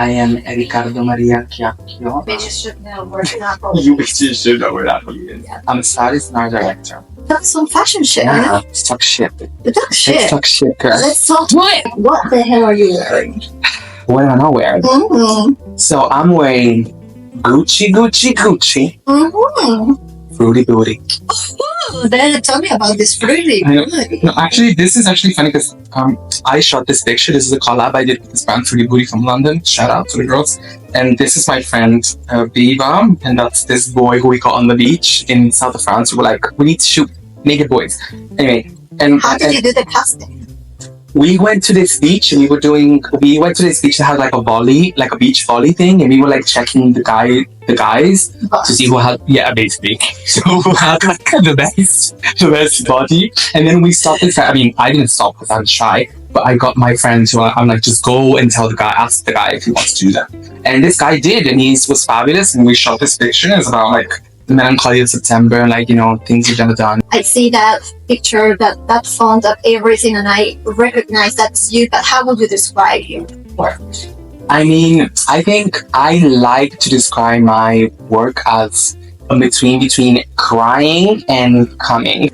I am Riccardo Maria Chiacchio. Bitches should know we're Napoli. You bitches should know where Napoli is. Yeah. I'm a stylist and art director. That's some fashion shit. Yeah, Huh? let's talk shit. That's shit. Let's talk shit, girl. Let's talk. What the hell are you wearing? What am I not wearing? Mm-hmm. So I'm wearing Gucci. Mm-hmm. Fruity booty. Oh, then tell me about this fruity. I know. No, actually, this is actually funny because I shot this picture. This is a collab I did with this brand, Fruity Booty from London. Shout out to the girls. And this is my friend, Viva. And that's this boy who we got on the beach in south of France. We were like, we need to shoot naked boys. Anyway. And how did you do the casting? We went to this beach and we went to this beach that had like a beach volley thing, and we were like checking the guys to see who had, basically. So who had like the best body. And then we stopped this guy. I mean, I didn't stop because I'm shy, but I got my friends who I'm like, just go and ask the guy if he wants to do that. And this guy did, and he was fabulous, and we shot this picture. It's about like the melancholy of September, like, you know, things you've never done. I see that picture, that font, that everything, and I recognize that's you, but how would you describe your work? I mean, I think I like to describe my work as a between crying and coming.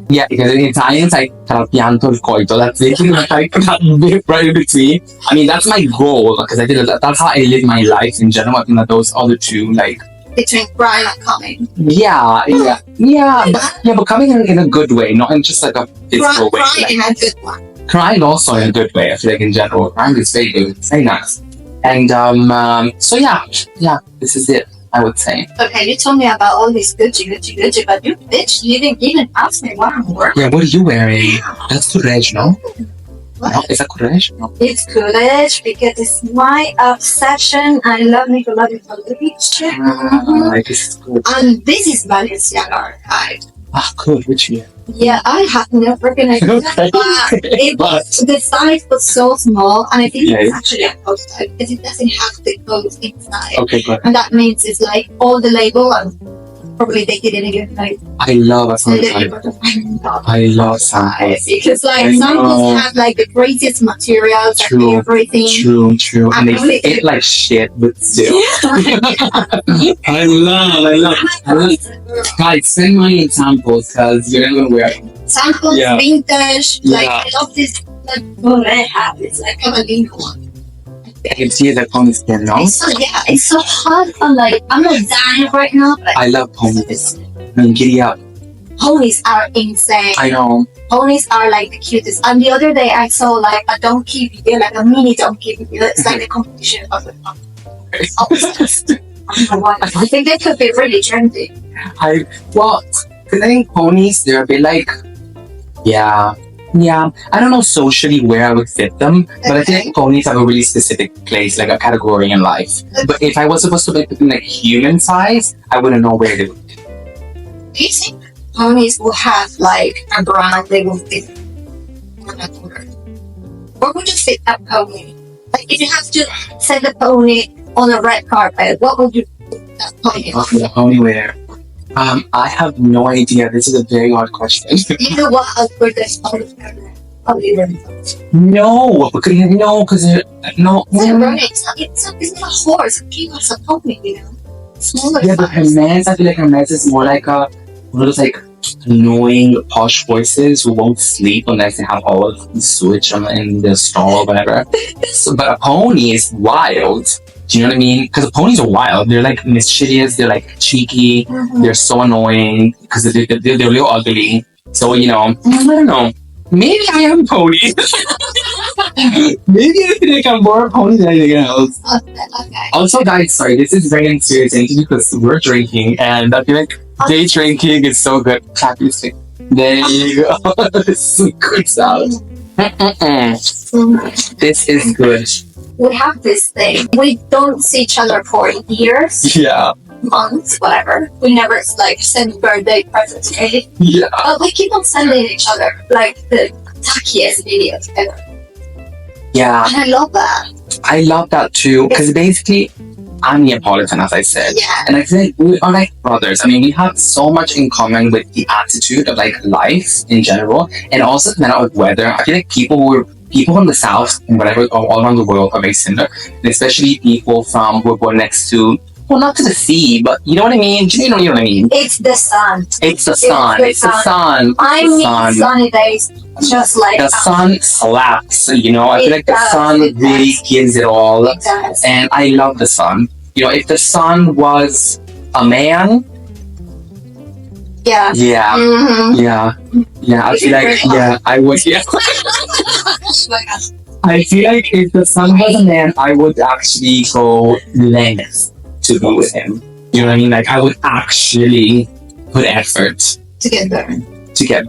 Yeah, because in Italian it's like pianto il coito. That's literally like that bit right in between. I mean, that's my goal because that's how I live my life in general. I think that those other two, like, between crying and coming. Yeah, but coming in a good way, not in just like a physical way. Crying like, in a good one. Crying also in a good way. I feel like in general, crying is very good, it's very nice. And so yeah, this is it, I would say. Okay, you told me about all this Gucci, but you bitch, you didn't even ask me what I'm wearing. Yeah, what are you wearing? That's courage, no? What? No, is that courage? No. It's courage because it's my obsession. I love Nicola Vic. Like, this is good. And this is Balenciaga archive. Ah, good. Which year? Yeah, I have no freaking idea. Okay. The size was so small, and I think Yeah. it's actually a post type because it doesn't have the codes inside. Okay, good. And that means it's like all the label, and probably they didn't even like I love a the sample. label to find out. I love samples. Because like I samples know. have like the craziest materials and True. everything. True. And they fit like shit, but still. I love. Guys, send my examples because you're not gonna wear them. Samples, Yeah. vintage. Like Yeah. I love this. Like what I have, it's like a Cavallino one. I can see that pony skin, no? It's so hot. I'm not dying right now, but I love ponies. I mean, giddy up. ponies are insane. I know. Ponies are like the cutest. And the other day I saw like a donkey video, like a mini donkey video. It's like the competition of the donkey. Obsessed. I don't know why. I think they could be really trendy. Because I think ponies, they're a bit like, yeah. I don't know socially where I would fit them, but I think ponies have a really specific place, like a category in life. But if I was supposed to make them like human size, I wouldn't know where they would fit. Do you think ponies will have like a brand they will fit on a corner? Or would you fit a pony? Like if you have to send a pony on a red carpet, what would you put that pony on? The pony wear. I have no idea. This is a very hard question. You know what? I'll put this pony on. No, because no. It's not a horse. It's a pony, you know. Smaller Yeah, but Hermes, I feel like Hermes is more like one of those like annoying posh voices who won't sleep unless they have all of the sewage in the stall or whatever. But a pony is wild. Do you know what I mean? Because ponies are wild. They're like mischievous. They're like cheeky. Mhm. They're so annoying because they're real ugly. So, you know, I don't know. Maybe I am a pony. Maybe I feel like I'm more a pony than anything else. Okay. Also, guys, sorry, this is very unserious because we're drinking, and I feel like day drinking is so good. Clap your stick. There you go. This is a good sound. This is good. We have this thing. We don't see each other for years, Yeah. months, whatever. We never like send birthday presents, okay? Yeah. But we keep on sending each other like the tackiest videos ever. Yeah. And I love that. I love that too because basically I'm Neapolitan, as I said. Yeah. And I feel like we are like brothers. I mean, we have so much in common with the attitude of like life in general, and also the matter of weather. I feel like people who people from the south and whatever all around the world are very similar, and especially people from who were born next to, well, not to the sea, but you know what I mean. You know what I mean. It's the sun. It's the sun. It's the sun. I miss sunny days, just like the sun slaps. You know, I feel like the sun really gives it all, and I love the sun. You know, if the sun was a man. Yeah. Yeah. Mm-hmm. Yeah. I feel like I would. Yeah. I feel like if the son was a man, I would actually go lengths to be with him. You know what I mean? Like I would actually put effort to get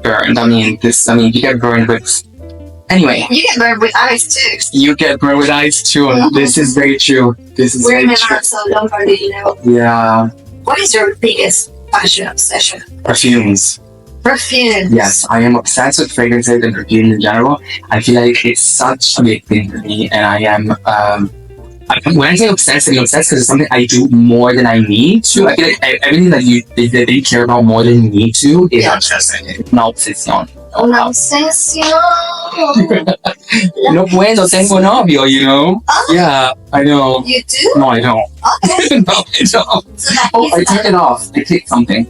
burned. I mean, you get burned with. Anyway. You get burned with ice too. You get burned with ice too. Mm-hmm. This is very true. Women are so long-hearted, you know. Yeah. What is your biggest fashion obsession? Perfumes. Yes, I am obsessed with fragrances and perfumes in general. I feel like it's such a big thing for me, and I am. When I say obsessed, I'm obsessed because it's something I do more than I need to. I feel like everything that you care about more than you need to is obsession. Una obsesión. Una obsesión. No puedo, tengo novio, you know? Oh, yeah, I know. You do? No, I don't. Okay. No, I don't. So I turned it off. I clicked something.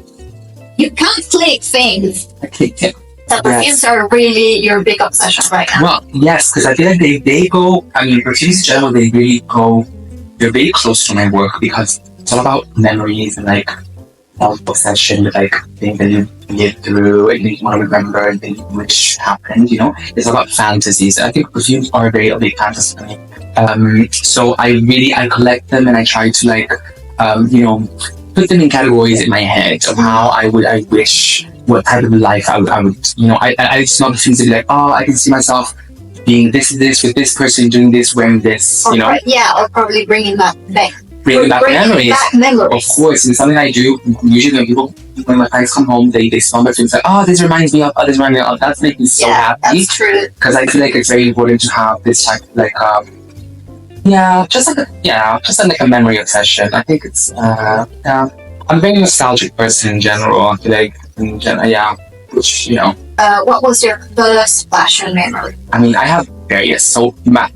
You can't click things. I clicked it. So perfumes are really your big obsession right now. Well, yes, because I feel like they go, I mean, perfumes in general, they really go, they're very close to my work because it's all about memories and like self-obsession with like things that you lived through and you want to remember and things which happened, you know? It's all about fantasies. I think perfumes are a very big fantasy for me. So I collect them and I try to like, you know, put them in categories in my head of how I wish, what type of life I would, you know, I just love things to be like, oh, I can see myself being this with this person, doing this, wearing this, you know? Or probably bringing that back. Bringing back memories. Of course, and something I do, usually when my clients come home, they smell my things like, oh, this reminds me of, that's making me so happy. That's true. Because I feel like it's very important to have this type of like, just like a memory obsession. I think it's, I'm a very nostalgic person in general. I feel like, which, you know. What was your first fashion memory? I mean, I have various. So my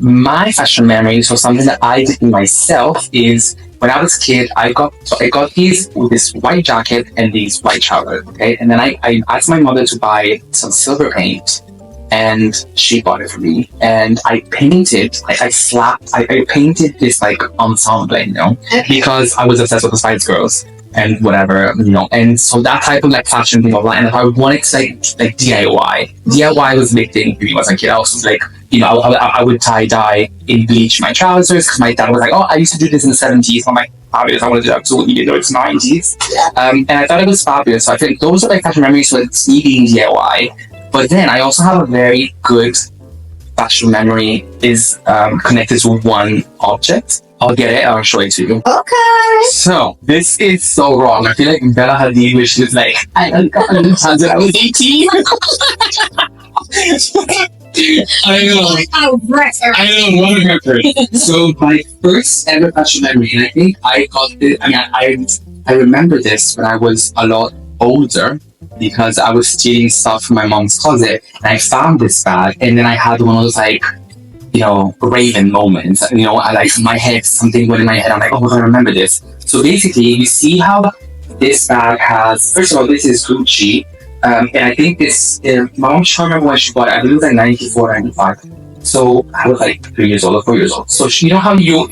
fashion memory, so something that I did myself is when I was a kid, I got this white jacket and these white trousers, okay? And then I asked my mother to buy some silver paint, and she bought it for me. And I painted, I painted this like ensemble, you know, because I was obsessed with the Spice Girls and whatever, you know. And so that type of like fashion thing online, and if I wanted to like DIY. DIY was a big thing for me as a kid. I was like, you know, I would tie-dye in bleach my trousers because my dad was like, oh, I used to do this in the 70s. I'm like, fabulous, I want to do that too, even though it's 90s. And I thought it was fabulous. So I think those are like fashion memories, so it's me being DIY. But then I also have a very good fashion memory is connected to one object. I'll get it, I'll show it to you. Okay. So, this is so wrong. I feel like Bella Hadid, which is like, I got when I was 18. I know. I know, one record. So, my first ever fashion memory, and I think I got this, I remember this when I was a lot older, because I was stealing stuff from my mom's closet, and I found this bag, and then I had one of those like, you know, Raven moments. You know, I like my head, something went in my head. I'm like, oh, I remember this. So basically, you see how this bag has. First of all, this is Gucci, and I think this. My mom can't remember when she bought it. I believe it was like 94, 95. So I was like 3 years old or 4 years old. So you know how you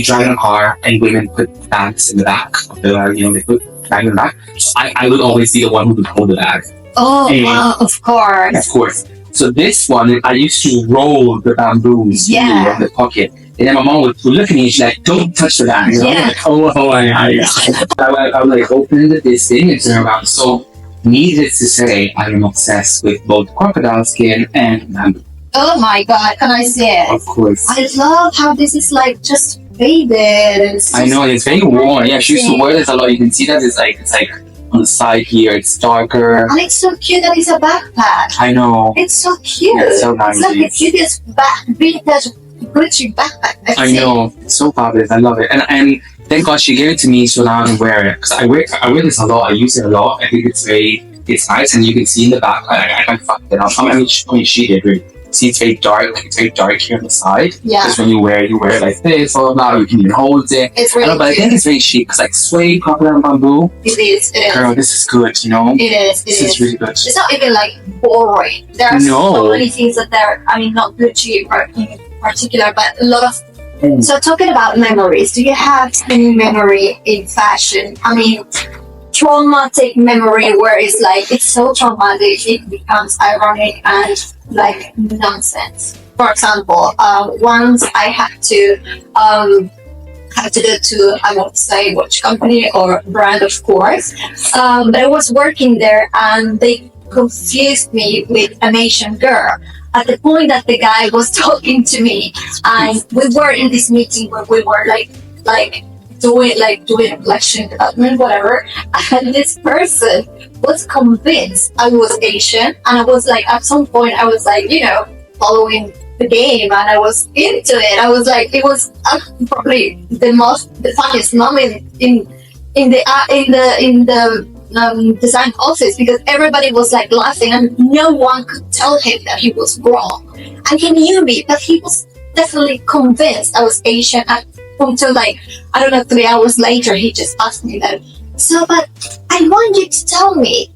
drive in a car and women put bags in the back of the, you know, they put bag in the back. So I would always be the one who would hold the bag. Oh, wow, of course. Of course. So this one, I used to roll the bamboos in the pocket. And then my mom would look at me and she's like, don't touch the bag. You know? Like, I would like open this thing and turn around. So needless to say, I am obsessed with both crocodile skin and bamboo. Oh my God, can I see it? Of course. I love how this is like just faded. And I know, it's very worn. Yeah, she used to wear this a lot. You can see that it's like on the side here, it's darker. And it's so cute that it's a backpack. I know. It's so cute. Yeah, it's so nice. It's like the cutest vintage Gucci backpack. I know. It's so fabulous. I love it. And thank God she gave it to me so now I can wear it. Because I wear this a lot. I use it a lot. I think it's nice, and you can see in the back. I fucked it up. I mean, she did really. see it's very dark. It's very dark here on the side. Yeah. Because when you wear it like this, blah, blah, blah, you can even hold it. It's really but I think it's very chic because like suede, crocodile, and bamboo. It is. Girl, this is good, you know? It is. This is really good. It's not even like boring. There are so many things that not Gucci in particular, but a lot of. So talking about memories, do you have any memory in fashion? I mean, traumatic memory where it's like it's so traumatic it becomes ironic and like nonsense. For example, once I had to go to, I won't say which company or brand, of course, but I was working there and they confused me with an Asian girl. At the point that the guy was talking to me, and we were in this meeting where we were doing a collection development, whatever, and this person was convinced I was Asian, and I was like, at some point, I was like, following the game, and I was into it. I was like, it was probably the funniest moment in the design office, because everybody was like laughing and no one could tell him that he was wrong, and he knew me, but he was definitely convinced I was Asian. Until 3 hours later, he just asked me that. So, but I want you to tell me,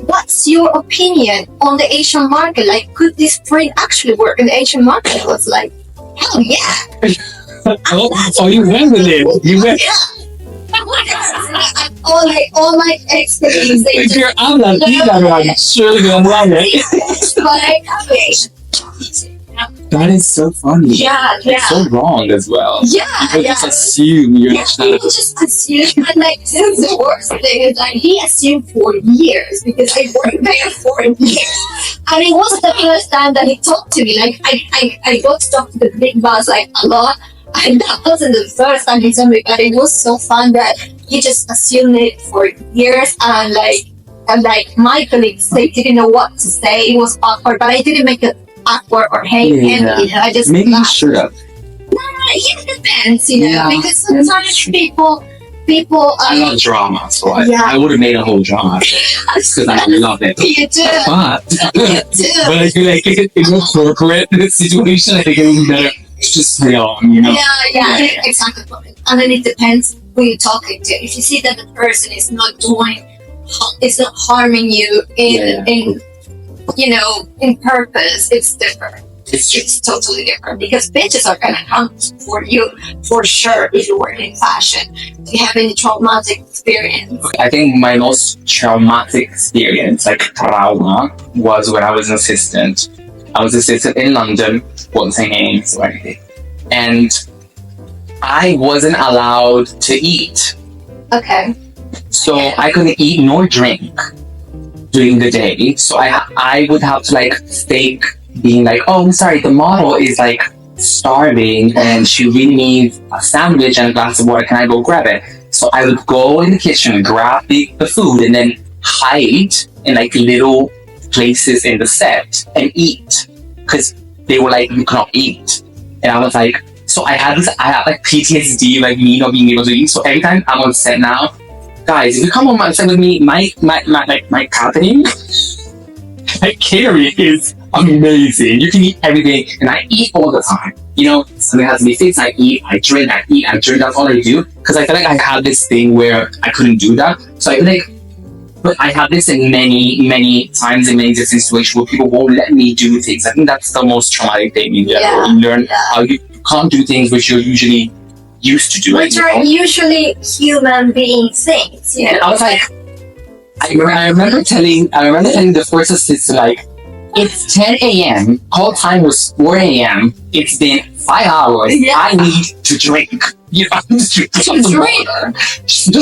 what's your opinion on the Asian market? Like, could this print actually work in the Asian market? I was like, hell yeah. You went with it. You went. Yeah. all my expertise. If you're Avila, I'm surely gonna love it. That is so funny. Yeah. It's so wrong as well. Yeah. People just assume you're People just assume, and the worst thing is he assumed for years, because I worked there for years, and it wasn't the first time that he talked to me. Like I got to talk to the big boss a lot. And that wasn't the first time he told me, but it was so fun that he just assumed it for years, and my colleagues, they didn't know what to say. It was awkward, but I didn't make it awkward or hate him. I just maybe you should have. No, it depends, because sometimes people. I love drama, so I would have made a whole drama because I love it. You do. But I feel like in a corporate situation, I think it would be better to just play on, Yeah, exactly. And then it depends who you're talking to. If you see that the person is not harming you in purpose, it's different. It's totally different, because bitches are gonna come for you for sure if you work in fashion. Do you have any traumatic experience? I think my most traumatic experience, like trauma, was when I was an assistant. I was assistant in London, won't say names or anything, and I wasn't allowed to eat. Okay. So I couldn't eat nor drink during the day. So I would have to fake being like, oh, I'm sorry, the model is starving and she really needs a sandwich and a glass of water. Can I go grab it? So I would go in the kitchen, grab the food, and then hide in little places in the set and eat, because they were like, you cannot eat. And I was like, so I had PTSD, me not being able to eat. So every time I'm on set now, guys, if you come on set with me, my catering, my catering is amazing. You can eat everything, and I eat all the time. Something has to be fixed. I eat, I drink, I eat, I drink. That's all I do, because I feel like I had this thing where I couldn't do that. So I feel but I have this in many times in many different situations where people won't let me do things. I think that's the most traumatic thing in general. You learn how you can't do things which you're usually used to doing. Which are usually human being things. I was like, I remember telling the first assistant, it's 10 a.m. Call time was 4 a.m. It's been 5 hours. Yeah. I need to drink. Just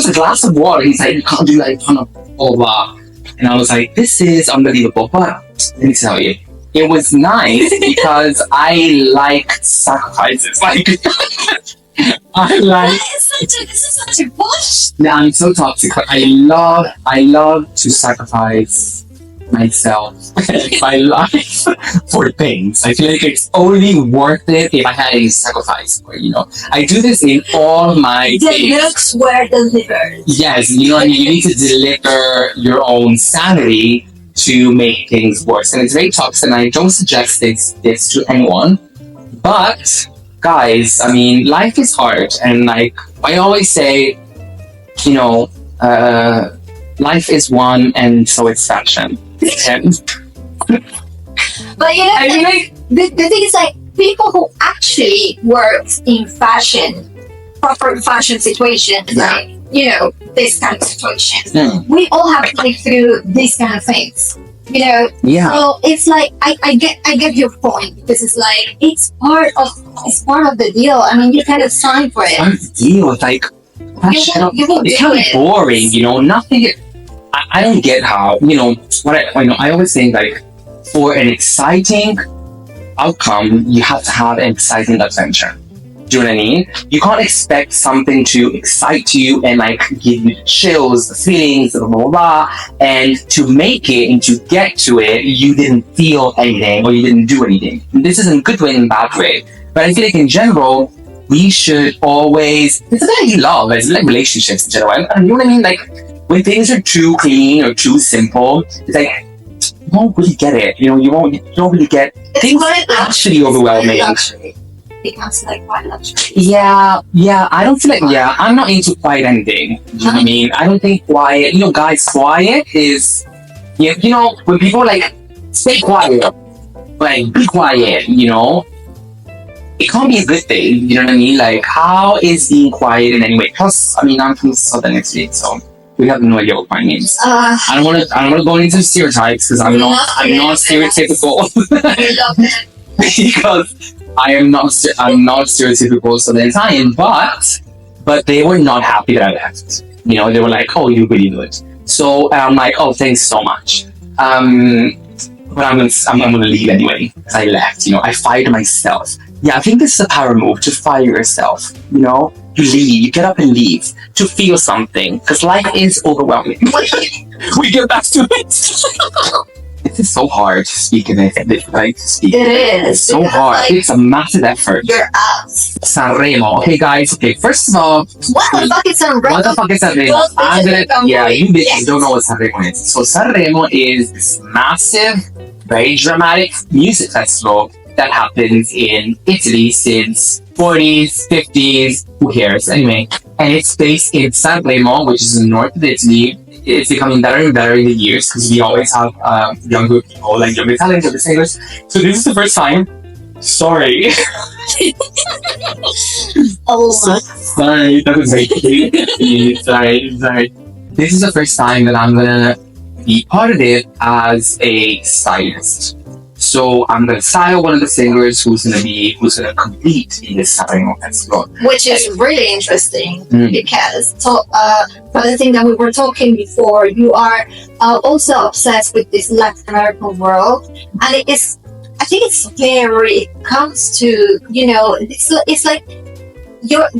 a glass of water. He's like, you can't do blah blah. And I was like, this is unbelievable. But let me tell you, it was nice because I like sacrifices. This is such a bush. Yeah, I'm so toxic. I love to sacrifice myself and my life for things. I feel like it's only worth it if I had a sacrifice for it, I do this in all my The looks were delivered. Yes, you need to deliver your own sanity to make things worse. And it's very toxic, and I don't suggest this to anyone. But, guys, I mean, life is hard. And, like, I always say, you know, life is one, and so it's fashion. And but you know, I mean, like, the thing is, like, people who actually work in fashion, proper fashion situations, like, you know, this kind of situation, we all have to go through these kind of things, you know. yeah. So it's like I get your point, because it's like it's part of the deal. I mean, you kind of sign for it. What's the deal? It's like, fashion, You will it's do kind of it. boring, you know, nothing. I don't get how, you know, I always think, like, for an exciting outcome, you have to have an exciting adventure. Do you know what I mean? You can't expect something to excite you and, like, give you the chills, the feelings, blah, blah, blah, and to make it and to get to it, you didn't feel anything or you didn't do anything. And this is in a good way and in bad way. But I feel like in general, we should always, it's like love, it's like relationships in general. And you know what I mean? Like, when things are too clean or too simple, it's like, you won't really get it. You know, you don't really get things actually overwhelming. Becomes like quite luxury. Yeah, I don't feel like, I'm not into quiet anything. You know what I mean? I don't think quiet, you know, guys, quiet is, you know, when people like, stay quiet, like, be quiet, you know, it can't be a good thing, you know what I mean? Like, how is being quiet in any way? Plus, I mean, I'm from Southern Italy, so we have no idea what quiet means. I don't want to go into stereotypes, because I'm not stereotypical. I love it. Because I'm not stereotypical Southern Italian, but they were not happy that I left. You know, they were like, "Oh, you really good." So I'm like, "Oh, thanks so much." But I'm gonna leave anyway, because I left. You know, I fired myself. Yeah, I think this is a power move, to fire yourself. You know, you leave, you get up and leave to feel something, because life is overwhelming. We get back to it. This is so hard to speak in it. Like, to speak. It is. It's so Because, hard. like, It's a massive effort. You're out. Sanremo. Okay, guys. Okay, first of all, What the fuck is Sanremo? what the fuck is Sanremo? Those bitches You bitches Yes. don't know what Sanremo is. So Sanremo is this massive, very dramatic music festival that happens in Italy since 40s, 50s, who cares? Anyway, and it's based in Sanremo, which is in the north of Italy. It's becoming better and better in the years, because we always have younger people, like younger talents, younger singers. So this is the first time. Sorry. Oh, Sorry, that was very cute. Sorry. This is the first time that I'm gonna be part of it as a stylist. So I'm gonna style one of the singers who's gonna compete in this Sanremo festival. which is really interesting, Mm. because for the thing that we were talking before, you are also obsessed with this Latin American world, and I think it's very, it comes to, you know, it's like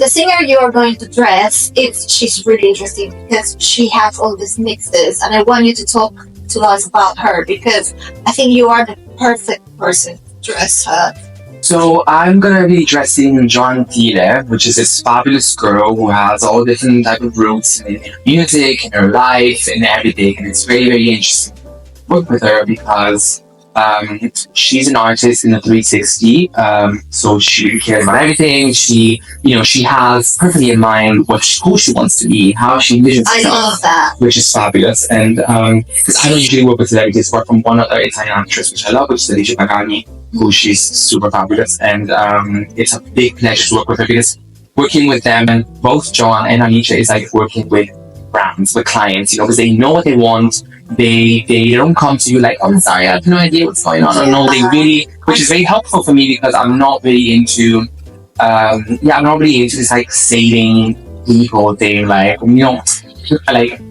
the singer you're going to dress, she's really interesting, because she has all these mixes, and I want you to talk to us about her, because I think you are the perfect person to dress her. So I'm gonna be dressing Gentile, which is this fabulous girl who has all different type of roots in her music, in her life, and everything. And it's very, very interesting to work with her, because she's an artist in the 360. So she really cares about everything. She has perfectly in mind who she wants to be, how she envisions I herself, love that. which is fabulous. And because I don't usually work with celebrities, apart from one other Italian actress, which I love, which is Alicia Pagani, who she's super fabulous. And it's a big pleasure to work with her, because working with them, and both John and Anicia, is like working with brands, with clients, you know, because they know what they want. They don't come to you like, "Oh, I'm sorry, I have no idea what's going on." Or no, they really, which is very helpful for me, because I'm not really into this like saving people thing, like, you know, like.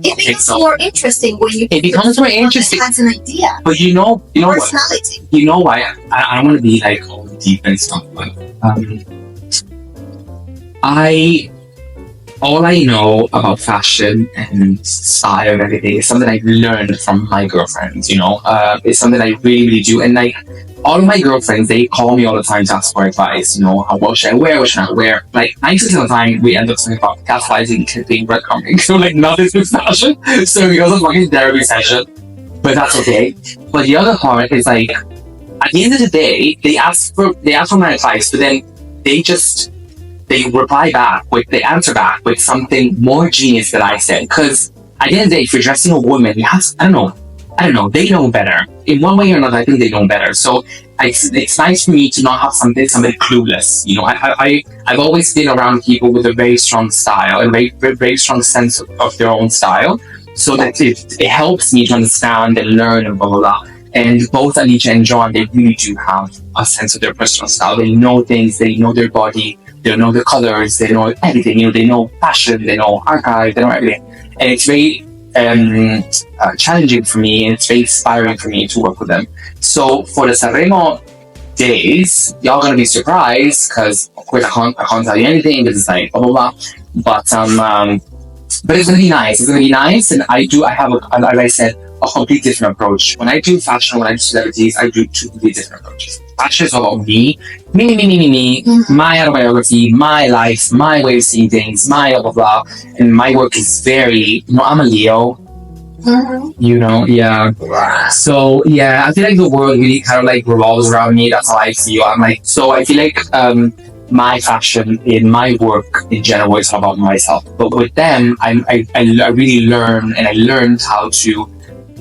It becomes more interesting when you. It becomes more interesting. Has an idea. But you know what? Personality. You know why? I don't want to be like all deep and stuff, but all I know about fashion and style and everything is something I've learned from my girlfriends, you know? It's something I really, really do. And like, all of my girlfriends, they call me all the time to ask for advice, you know? What should I wear? What should I not wear? Like, 90% of the time, we end up talking about gaslighting, clipping, breadcrumbing. So like, nothing with fashion. So it was a fucking therapy session. but that's okay. But the other part is like, at the end of the day, they ask for my advice, but then they answer back with something more genius that I said. Because at the end of the day, if you're dressing a woman, you have to, I don't know, they know better. In one way or another, I think they know better. So it's nice for me to not have somebody clueless. You know, I've always been around people with a very strong style and very strong sense of their own style. So that it helps me to understand and learn and blah, blah, blah. And both Alicia and John, they really do have a sense of their personal style. They know things, they know their body, they know the colors, they know everything. You know, they know fashion, they know archive, they know everything. And it's very challenging for me, and it's very inspiring for me to work with them. So for the Sanremo days, y'all gonna be surprised because of course I can't tell you anything because it's like blah blah blah. But it's gonna be nice. It's gonna be nice, and I have, as I said, a complete different approach. When I do fashion, when I do celebrities, I do two completely different approaches. Fashion is all about me, my autobiography, my life, my way of seeing things, my blah, blah, blah. And my work is very, I'm a Leo. You know, yeah. So, yeah, I feel like the world really kind of like revolves around me. That's how I feel. I'm like, so I feel like my fashion in my work in general is all about myself. But with them, I really learned how to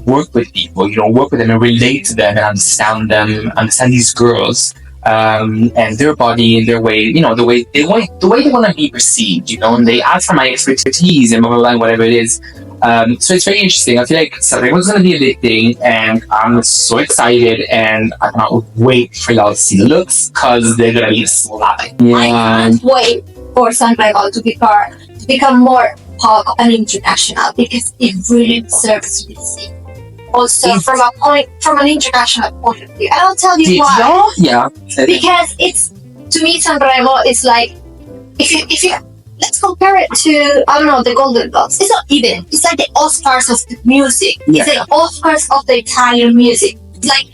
work with people, work with them and relate to them and understand these girls, and their body and their way, the way they want to be perceived, and they ask for my expertise and blah, blah, blah, whatever it is. So it's very interesting. I feel like Sanremo's going to be a big thing, and I'm so excited, and I cannot wait for y'all to see the looks, because they're going to be slapping. Yeah. I can't wait for Sanremo to become more pop and international, because it really deserves to be seen. Also, from an international point of view, and I'll tell you why. Yeah. Because to me, Sanremo is like, if you let's compare it to, I don't know, the Golden Globes. It's not even. It's like the Oscars of the music. Yeah. It's the Oscars of the Italian music. It's like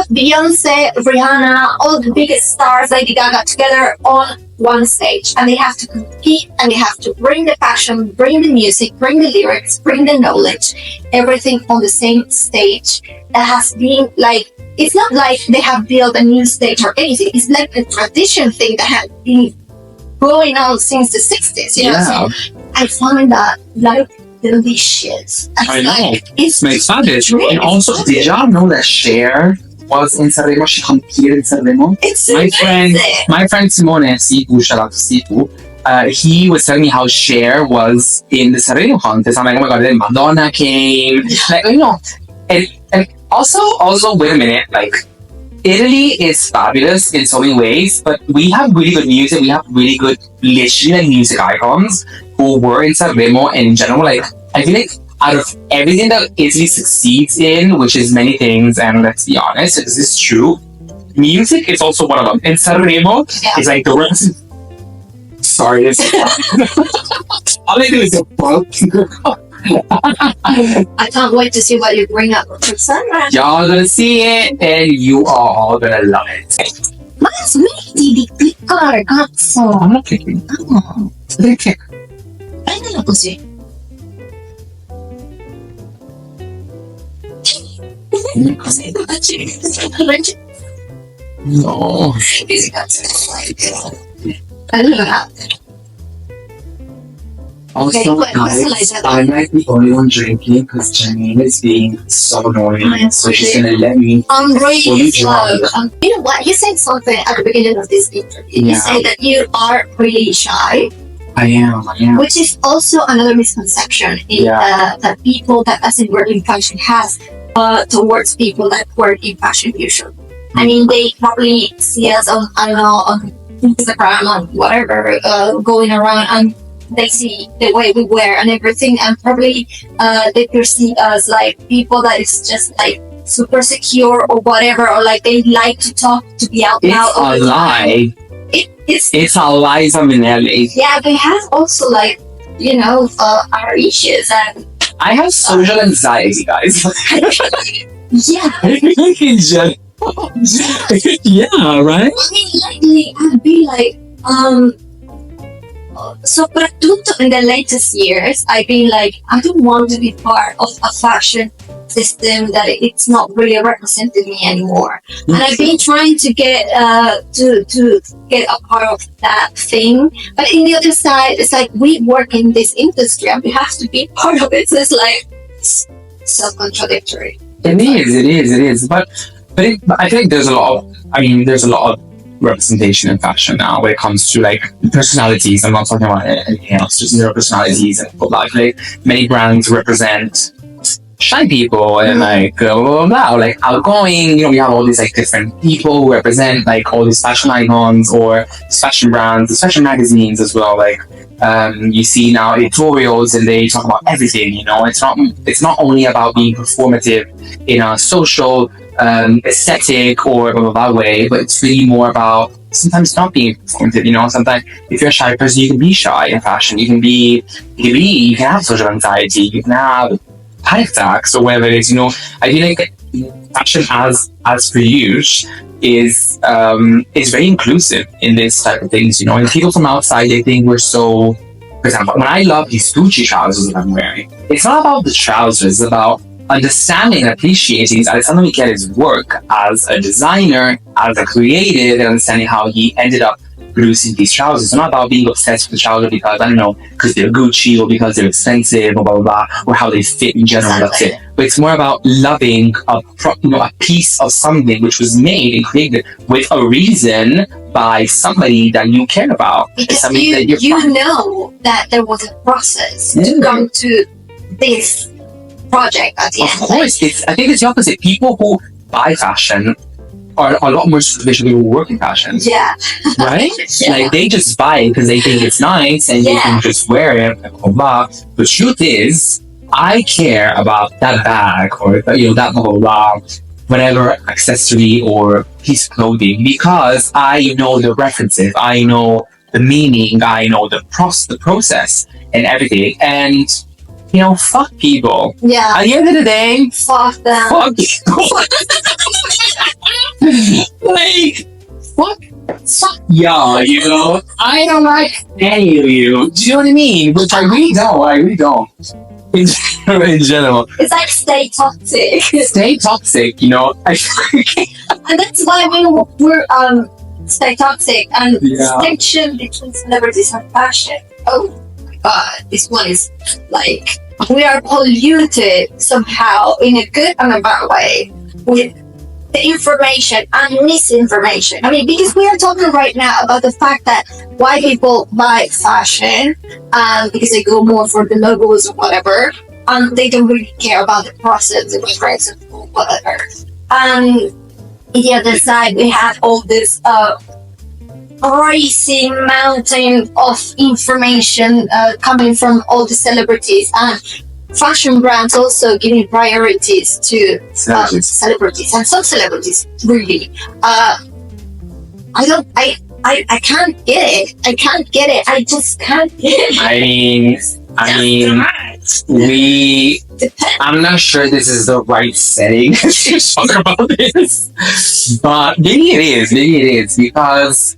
Beyonce, Rihanna, all the biggest stars, Lady Gaga, together on one stage, and they have to compete, and they have to bring the passion, bring the music, bring the lyrics, bring the knowledge, everything on the same stage. That has been like, it's not like they have built a new stage or anything. It's like a tradition thing that has been going on since the 60s. You know, so I find that like delicious. I know. Like, it's fabulous. And also, did y'all know that Cher was in Sanremo? She competed in Sanremo. It's my friend Simone, Sipu, shout out to Sipu, he was telling me how Cher was in the Sanremo contest. I'm like, oh my god, then Madonna came. Like, and also, wait a minute, like, Italy is fabulous in so many ways, but we have really good music. We have really good literally music icons who were in Sanremo, and in general, like, I feel like out of everything that Italy succeeds in, which is many things, and let's be honest, this is true, music is also one of them. And Sanremo is like the rest. Sorry, all I do is a bug. I can't wait to see what you bring up for Sanremo. Y'all gonna see it, and you are all gonna love it. Ma smetti di cliccare, cazzo! I'm not clicking. No. Perché? Prendilo così. Così, No. Allora. Also, guys, I might be the only one drinking because Yannine is being so annoying. So she's gonna let me. I'm really slow. You know what? You said something at the beginning of this interview. You said that you are really shy. I am. Which is also another misconception that people that doesn't work in fashion has towards people that work in fashion usually. I mean, they probably see us on, I don't know, on Instagram, on whatever, going around, and they see the way we wear and everything, and probably they perceive us like people that is just like super secure or whatever, or like they like to talk, to be out loud. It's a lie. It's a lie, Minelli. Yeah, they have also like, our issues, and I have social anxiety, guys. Yeah. Yeah, right? I mean, lately I'd be like, soprattutto in the latest years, I've been like, I don't want to be part of a fashion system that it's not really representing me anymore. And I've been trying to get to get a part of that thing. But in the other side, it's like we work in this industry and we have to be part of it. So it's like self-contradictory. It is. But I think there's a lot of representation in fashion now when it comes to like personalities. I'm not talking about anything else, just their personalities and like many brands represent shy people and like blah, blah, blah, like outgoing. You know, we have all these like different people who represent like all these fashion icons or fashion brands, fashion magazines as well. Like you see now editorials and they talk about everything. You know, it's not only about being performative in a social aesthetic or blah, blah, blah way, but it's really more about sometimes not being performative. You know, sometimes if you're a shy person, you can be shy in fashion. You can have social anxiety. You can have panic attacks or whatever it is. You know, I feel like fashion as per use is very inclusive in this type of things. You know, and people from outside, they think we're so. For example, when I love these Gucci trousers that I'm wearing, it's not about the trousers. It's about understanding and appreciating Alessandro Michele's work as a designer, as a creative, and understanding how he ended up producing these trousers. It's not about being obsessed with the trousers because, I don't know, because they're Gucci or because they're expensive or blah, blah, blah, or how they fit in general. Exactly. That's it. But it's more about loving a piece of something which was made and created with a reason by somebody that you care about. Because you know that there was a process to come to this project at the end. Of course, I think it's the opposite. People who buy fashion are a lot more superficial than who work in fashion. Yeah. Right? Yeah. Like they just buy it because they think it's nice and they can just wear it. Blah, blah. The truth is, I care about that bag or that blah, blah, blah, whatever accessory or piece of clothing because I know the references, I know the meaning, I know the process and everything. And fuck people. Yeah. At the end of the day, fuck them. Fuck like, fuck y'all, I don't like any of you. Do you know what I mean? Which I really don't. In general. It's like stay toxic. Stay toxic, And that's why we're stay toxic and distinction between celebrities and fashion. Oh. This one is like we are polluted somehow in a good and a bad way with the information and misinformation. I mean, because we are talking right now about the fact that why people buy fashion because they go more for the logos or whatever, and they don't really care about the process, the price or whatever. And the other side, we have all this rising mountain of information coming from all the celebrities and fashion brands also giving priorities to celebrities and some celebrities really I can't get it. I just can't get it. I'm not sure this is the right setting to talk about this, but maybe it is because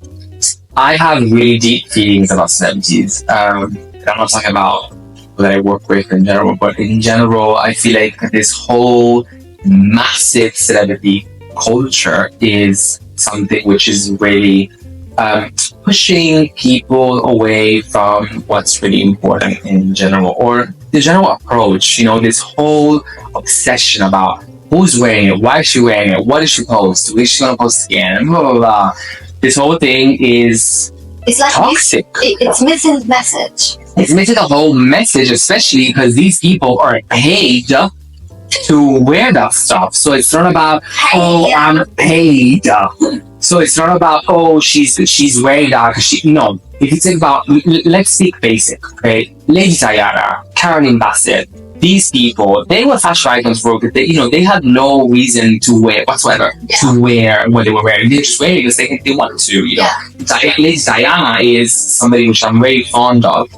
I have really deep feelings about celebrities. I'm not talking about people that I work with in general, but in general, I feel like this whole massive celebrity culture is something which is really pushing people away from what's really important in general, or the general approach. This whole obsession about who's wearing it, why is she wearing it, what is she post, is she gonna post again, blah blah blah. This whole thing is like toxic. It's missing the message. It's missing the whole message, especially because these people are paid to wear that stuff. So it's not about, I'm paid. So it's not about, she's wearing that. No. If you think about, let's speak basic, okay? Lady Diana, Caroline Bassett, these people, they were fashion icons for they had no reason to wear whatsoever to wear what they were wearing. They just wear it because they wanted to. Lady Diana is somebody which I'm very fond of.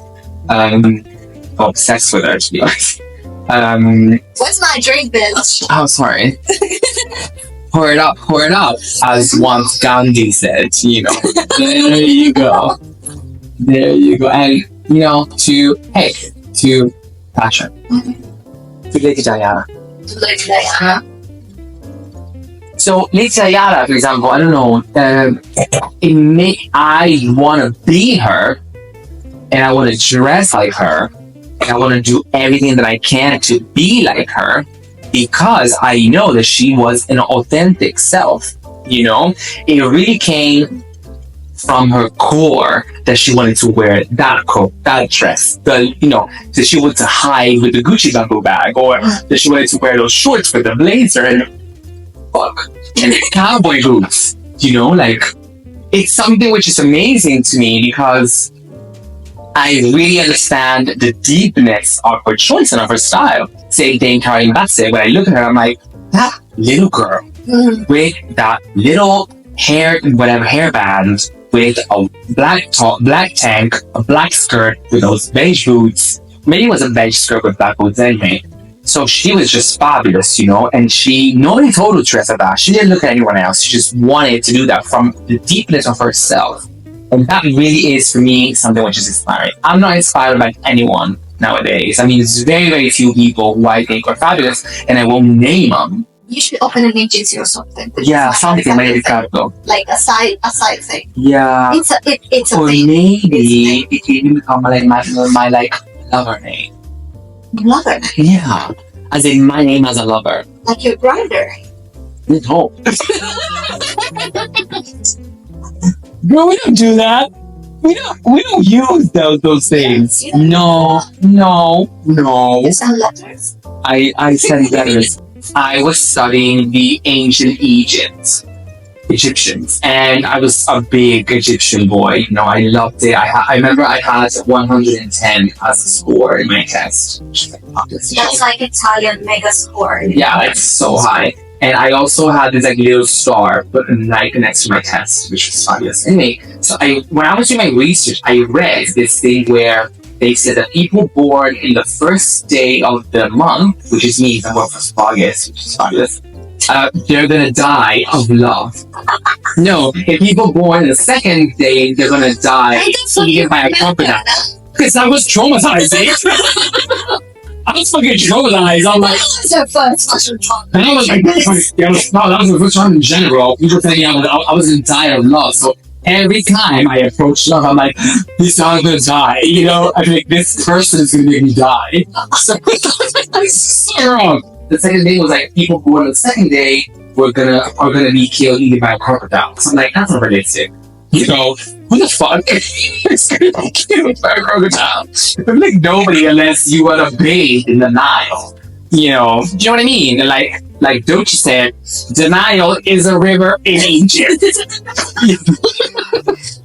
Obsessed with her, to be honest. What's my drink, bitch? Oh, sorry. Pour it up, as once Gandhi said. There you go. There you go. And to fashion. To Lady Diana. To Lady Diana. So Lady Diana, for example, I don't know, I want to be her, and I want to dress like her, and I want to do everything that I can to be like her, because I know that she was an authentic self. It really came from her core that she wanted to wear that coat, that dress, that she wanted to hide with the Gucci bamboo bag, or that she wanted to wear those shorts with the blazer and cowboy boots. It's something which is amazing to me, because I really understand the deepness of her choice and of her style. Same thing, Karen Bassett. When I look at her, I'm like, that little girl with that little hairband, with a black top, black tank, a black skirt with those beige boots. Maybe it was a beige skirt with black boots anyway. So she was just fabulous, and nobody told her to dress like that. She didn't look at anyone else. She just wanted to do that from the deepness of herself. And that really is, for me, something which is inspiring. I'm not inspired by anyone nowadays. I mean, there's very, very few people who I think are fabulous, and I won't name them. You should open an agency or something. Yeah, something like Riccardo. Like a side thing. Yeah. It's a or thing. Maybe it can become like my lover name. Lover. Yeah. As in my name as a lover. Like your brother. No. Girl, we don't do that. We don't use those things. Yeah. No. You send letters. I send letters. I was studying the ancient Egyptians, and I was a big Egyptian boy. I loved it. I remember I had 110 as a score in my test. That's like Italian mega score. Yeah, it's so high. And I also had this little star put next to my test, which was fabulous. Anyway, so when I was doing my research, I read this thing where they said that people born in the first day of the month, which is me, I'm born for August, which is fabulous, they're gonna die of love. No, if people born the second day, they're gonna die eaten by a crocodile. Because I was traumatized. I was fucking traumatized. I'm like, That was your first fashion talk. and I was like, no, that was the first time in general. People telling me I was in dire of love. So every time I approach love, I'm like, this guy's gonna die. I think this person is gonna make me die. So it's so wrong. The second day was like, people born on the second day are gonna be killed eaten by a crocodile. So I'm like, that's not realistic. Who the fuck is gonna be killed by a crocodile? I'm like, nobody, unless you want to bathe in the Nile. Do you know what I mean? Like Dochi said, the Nile is a river in Egypt.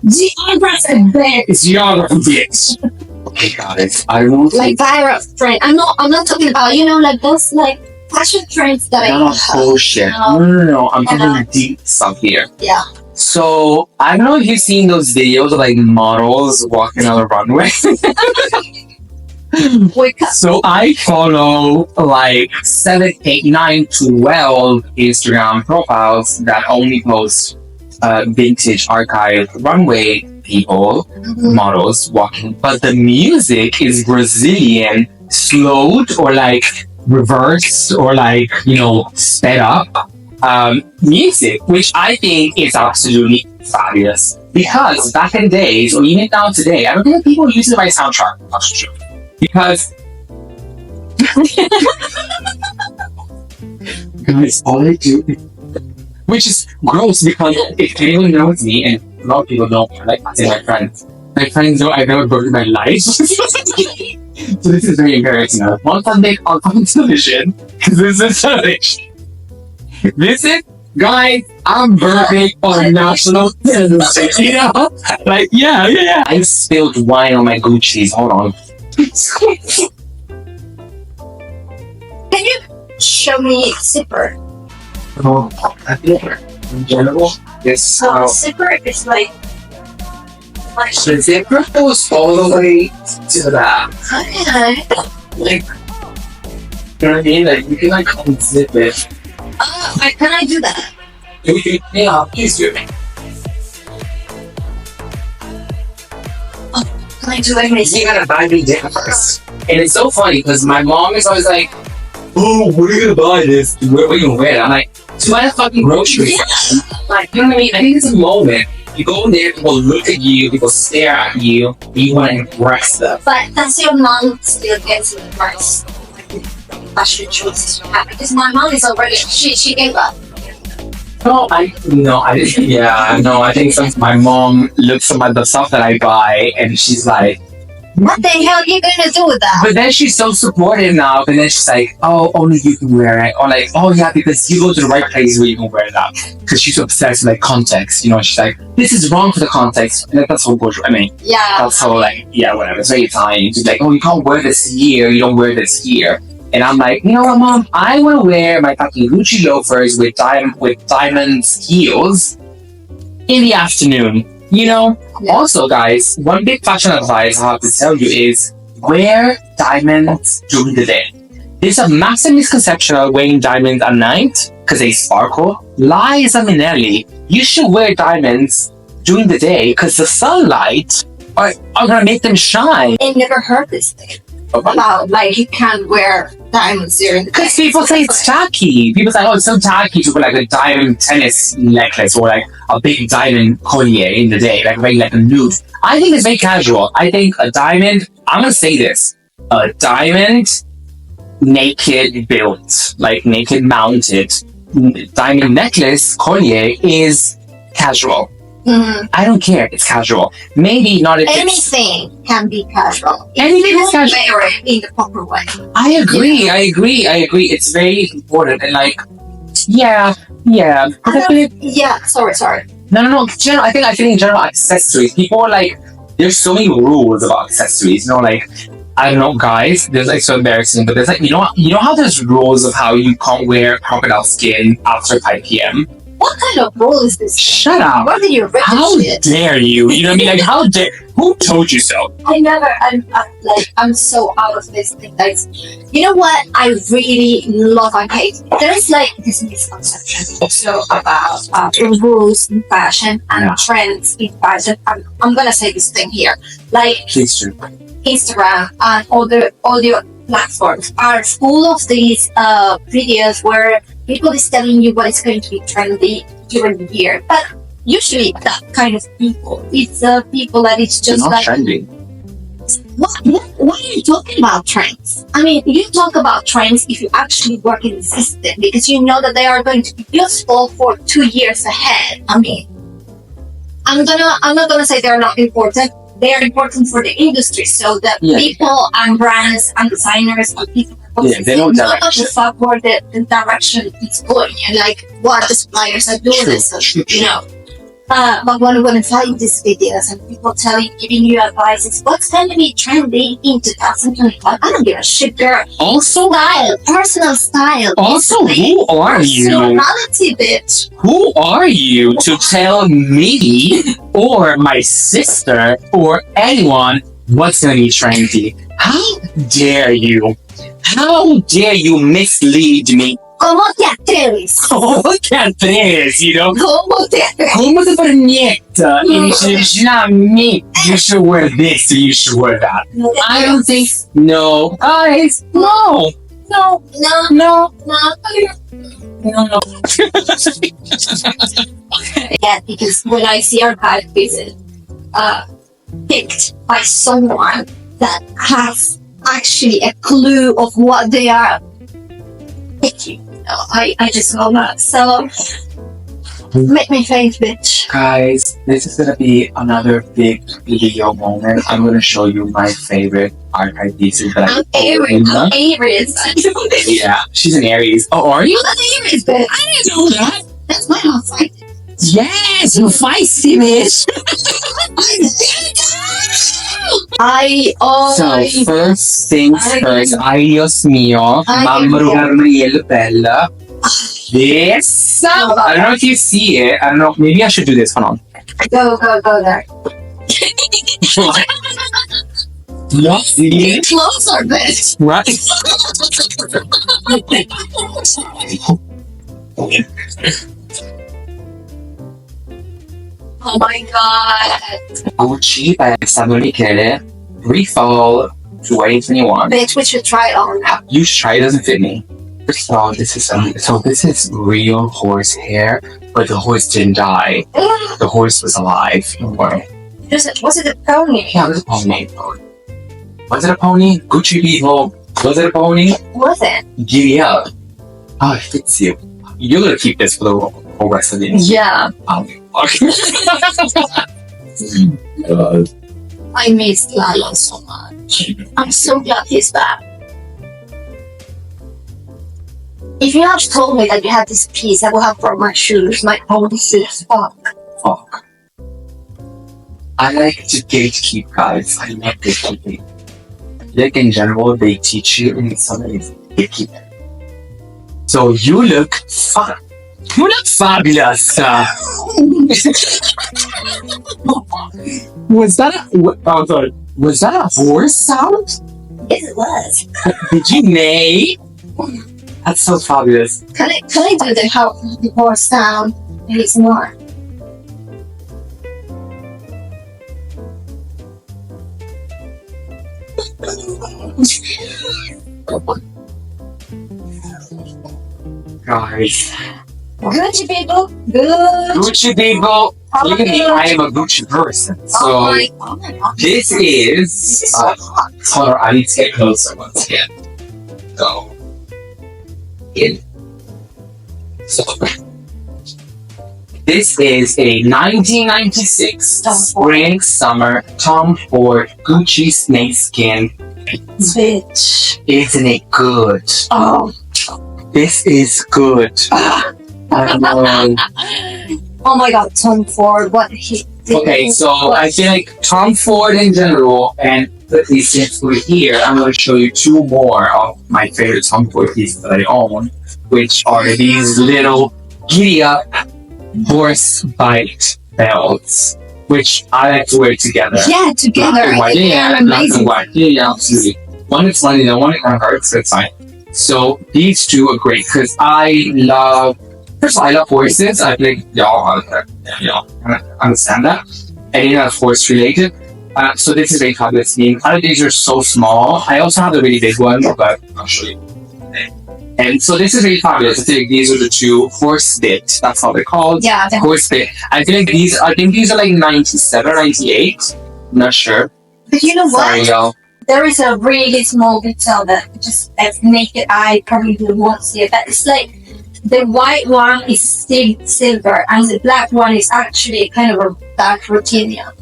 Geography, bitch. It's geography, bitch. Okay, guys, I won't Like viral trend. I'm not talking about like those fashion trends that I not bullshit. No. I'm talking deep stuff here. Yeah. So I don't know if you've seen those videos of models walking on the runway. So I follow 7, 8, 9, 12 Instagram profiles that only post vintage archive runway people, models walking, but the music is Brazilian, slowed or reversed or sped up music, which I think is absolutely fabulous, because back in the days, or even now today, I don't think people use it by soundtrack. That's true. Because guys, all I do, which is gross, because if anyone knows me, and a lot of people know, I say my friends know I've never broken my life. So this is very embarrassing. Once I make on television, this is television. Listen, guys, I'm burping on national television. Yeah. I spilled wine on my Gucci's. Hold on. Can you show me zipper? Oh, that zipper. In general, yes. So zipper is like the zipper goes all the way to the back. okay. You know what I mean? You can unzip it. Can I do that? Yeah, please do. Oh, can I do everything? You gotta buy me diapers. And it's so funny because my mom is always like, oh, where are you gonna buy this? Where are you gonna wear it? I'm like, to buy a fucking grocery. Like, you know what I mean? I think it's a moment. You go in there, people look at you, people stare at you, and you want to impress them. But does your mom still gets the price? Fashion choices you have? Because my mom is already, she gave up. I think since my mom looks at the stuff that I buy and she's like, What the hell are you gonna do with that? but then she's so supportive now, and then she's like, oh, only you can wear it. Or like, oh yeah, because you go to the right place where you can wear that. Because she's obsessed with like context, you know, she's like, this is wrong for the context. And that's so good. I mean, Yeah. that's so like, yeah, whatever. It's very Italian. She's like, oh, you can't wear this here, you don't wear this here. And I'm like, you know what, Mom? I want to wear my fucking Gucci loafers with diamond heels in the afternoon. You know? Yeah. Also, guys, one big fashion advice I have to tell you is wear diamonds during the day. There's a massive misconception of wearing diamonds at night because they sparkle. Liza Minnelli, you should wear diamonds during the day because the sunlight are going to make them shine. I never heard this thing about like you can't wear diamonds during the day. Because people say it's tacky. People say, oh, it's so tacky to wear like a diamond tennis necklace or like a big diamond collier in the day, like very like a nude. I think it's very casual. I think a diamond, I'm going to say this, a diamond naked built, like naked mounted diamond necklace collier is casual. Mhm. I don't care. It's casual. Maybe not if it's... Anything can be casual. Anything is You casual. wear it in the proper way. I agree. It's very important. And like, yeah. I feel like, Yeah, sorry. no. General, I think in general accessories, people are like, there's so many rules about accessories. You know, like, I don't know, guys. There's like so embarrassing, but there's like, you know how there's rules of how you can't wear crocodile skin after 5 p.m. What kind of rule is this? Shut up. What are you written How shit? dare you? You know what I mean? Like, how dare? Who told you so? I'm so out of this thing. Like, you know what I really love and hate? There's like this misconception also about rules in fashion and Yeah. trends in fashion. I'm gonna say this thing here. Like Please do. Instagram and other audio platforms are full of these videos where people is telling you what is going to be trendy during the year. But usually that kind of people, it's people that it's They're just not like, trending. what are you talking about trends? I mean, you talk about trends if you actually work in the system because you know that they are going to be useful for 2 years ahead. I mean, I'm not gonna say they're not important. They are important for the industry, so that Yeah. people and brands and designers and people Yeah, they know not direction. the fuck where the direction it's going and like what the suppliers are doing and such, you know. But when I find these videos and people giving you advice, what's going to be trendy in 2025? I don't give a shit, girl. Also, Personal style. Also, who are you? Personality, bitch. Who are you to tell me or my sister or anyone what's going to be trendy? How dare you? How dare you mislead me? ¿Cómo te atreves? ¿Cómo te atreves, you know? ¿Cómo te atreves? ¿Cómo te permette? Me. You should wear this or you should wear that. I don't think... No. Guys, no. No. Yeah, because when I see our guide visit, picked by someone that has actually a clue of what they are picking. I just love that. So, make me faint, bitch. Guys, this is gonna be another big video moment. I'm gonna show you my favorite archive pieces that I'm I Aries. I'm Aries. Yeah, she's an Aries. Oh, are you? I'm an Aries, bitch. I didn't know that. That's why I'm fighting. Yes, you feisty bitch. So first things first. Ay, Dios mío. Ay, Mamma Dios. Gabrielle Bella. This. I don't know if you see it. I don't know. Maybe I should do this. Hold on. Go there. What? See? Closer, bitch. Right? Oh my god. Gucci by Samuel Michele. Pre-fall 2021. Bitch, we should try it on now. You should try. It doesn't fit me. First of all, this is real horse hair, but the horse didn't die. The horse was alive. Don't worry. Was it a pony? Yeah, it was a pony. Was it a pony? Gucci people. Was it a pony? Was it? Giddy up. Oh, it fits you. You're gonna keep this for the whole rest of the day. Yeah. Oh, I miss Lalo so much. I'm so glad he's back. If you had told me that you had this piece, I would have brought my shoes, my own shoes. Fuck. I like to gatekeep, guys. I love gatekeeping. Like in general, they teach you in some ways gatekeeping. So you look fun. You look fabulous. Was that a horse sound? Yes, it was. Did you neigh? That's so fabulous. Can I do the horse sound? Maybe it's more. Guys. Gucci people. Good. Gucci people. Look at me. I am a Gucci person. So Oh my God. this is. This is so hot. Hold on, I need to get closer once again. So. So. This is a 1996 spring summer Tom Ford Gucci snakeskin. Bitch. Isn't it good? Oh. This is good. I know. Oh my God, Tom Ford. What he did. Okay, so I feel like Tom Ford in general, and at least since we're here, I'm going to show you two more of my favorite Tom Ford pieces that I own, which are these little giddy up horse bite belts, which I like to wear together. Yeah, together. Black and white. They're Black amazing. and white. Yeah, absolutely. One is funny, the one it kind of hurts, that's fine. So these two are great because I love. First of all, I love horses. I think y'all understand that. And that's horse related. So this is very fabulous to me. All of these are so small. I also have the really big one, but I'll show you. And so this is really fabulous. I think these are the two horse bit. That's how they're called. Yeah. Horse bit. I think these are like 97 or 98. I'm not sure. But you know what? Sorry, y'all. There is a really small detail that just as naked eye probably won't see it. But it's like the white one is still silver and the black one is actually kind of a dark rutina.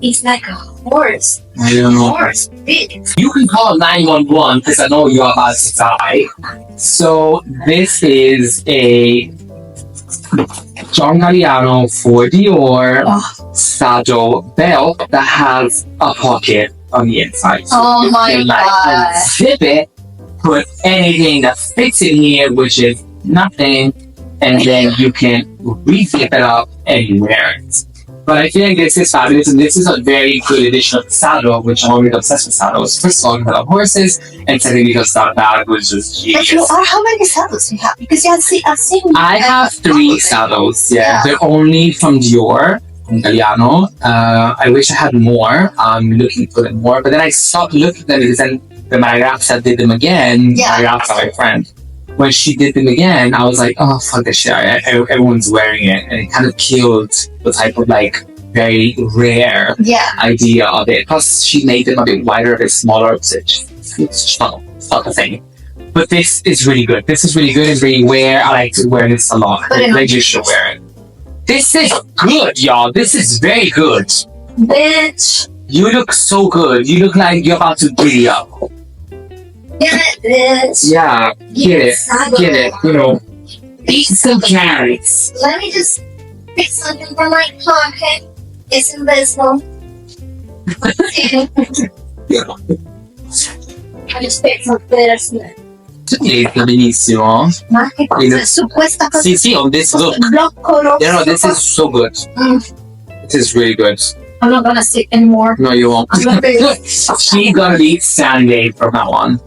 It's like a horse. I don't know. Horse. Big. You can call 911 because I know you're about to die. So this is a John Galliano for Dior saddle belt that has a pocket on the inside. So Oh you my can God. zip it, put anything that fits in here, which is nothing, and then you can re-zip it up and you wear it. But I feel like this is fabulous, and this is a very good addition of the saddle, which I'm already obsessed with saddles. First of all, because I love horses, and secondly, because that bag was just But you genius. are, how many saddles do you have? Because I've seen. I have 3 saddles, Yeah. They're only from Dior, from Galliano. I wish I had more. I'm looking for them more, but then I stopped looking at them because then when my Rapsa did them again, Yeah. my Rapsa, my friend, when she did them again, I was like, oh, fuck this shit. Everyone's wearing it, and it kind of killed the type of like very rare Yeah. idea of it. Plus, she made them a bit wider, a bit smaller, so it's not a thing. But this is really good. This is really good. It's really rare. I like to wear this a lot. But it- Like you should wear it. This is good, y'all. This is very good. Bitch. You look so good. You look like you're about to giddy up. Get it, bitch. Yeah, get it. Saddle. Get it. You know, eat some carrots. Let me just pick something from my pocket. It's invisible. I just picked some this. Bellissimo. Ma che cosa? Su questa cosa. See, on this look. Blocco rosso. You know, this is so good. This is really good. I'm not gonna sit anymore. No, you won't. I'm gonna be. She's gonna be Sunday from now on.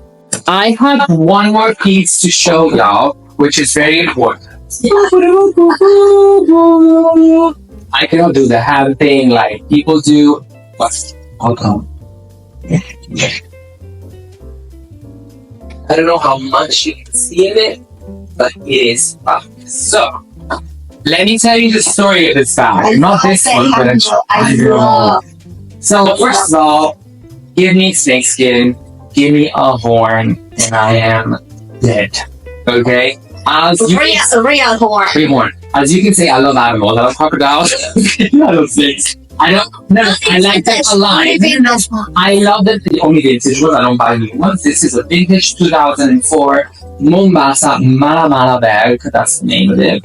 I have one more piece to show y'all, which is very important. I cannot do the hand thing like people do, but I'll come. I don't know how much you can see in it, but it is fabulous. So, let me tell you the story of this bag. Not this one, but I know. So, first of all, give me snakeskin, give me a horn, and I am dead. Okay? As you real horn. Real horn. As you can see, I love animals. I love crocodiles. I love snakes. I like that a lot. I love that the only vintage ones. I don't buy new ones. This is a vintage 2004 Mombasa Mala bag. That's the name of it.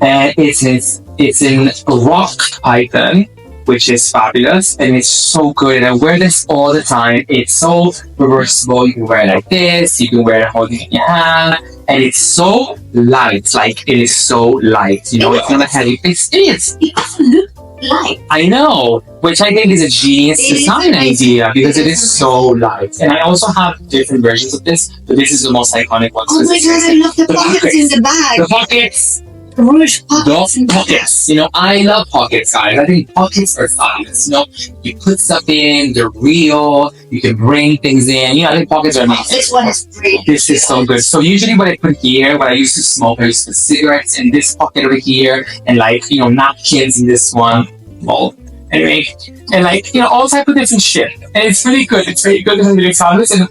And it's in rock python, which is fabulous, and it's so good. And I wear this all the time. It's so reversible. You can wear it like this. You can wear it holding it in your hand, and it's so light. Like, it is so light. You know, it's not a heavy. It is. It doesn't look light. I know, which I think is a genius design idea because it is so light. And I also have different versions of this, but this is the most iconic one. Oh my god, I love the pockets in the bag. The pockets. Rouge pockets. The pockets. You know, I love pockets, guys. I think pockets are fabulous. You know, you put stuff in, they're real, you can bring things in. You know, I think pockets are amazing. This one is great. This is so good. So usually what I put here, when I used to smoke, I used to put cigarettes in this pocket over here, and like, you know, napkins in this one. Well, anyway, and like, you know, all type of different shit. And it's really good. It's very good because it's fabulous. And